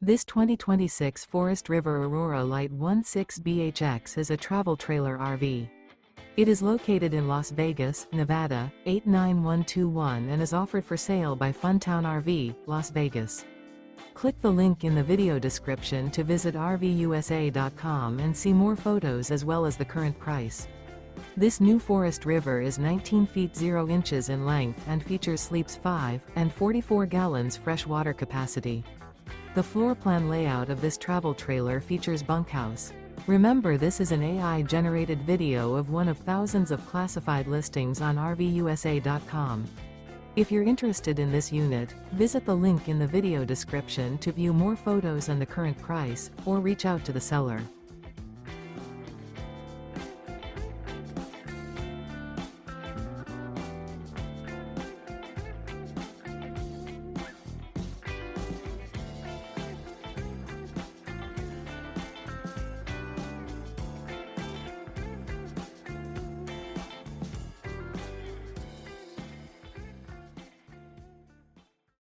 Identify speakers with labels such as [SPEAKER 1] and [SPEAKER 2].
[SPEAKER 1] This 2026 Forest River Aurora Light 16BHX is a travel trailer RV. It is located in Las Vegas, Nevada, 89121 and is offered for sale by Funtown RV, Las Vegas. Click the link in the video description to visit RVUSA.com and see more photos as well as the current price. This new Forest River is 19 feet 0 inches in length and features sleeps 5 and 44 gallons fresh water capacity. The floor plan layout of this travel trailer features bunkhouse. Remember, this is an AI-generated video of one of thousands of classified listings on RVUSA.com. If you're interested in this unit, visit the link in the video description to view more photos and the current price, or reach out to the seller.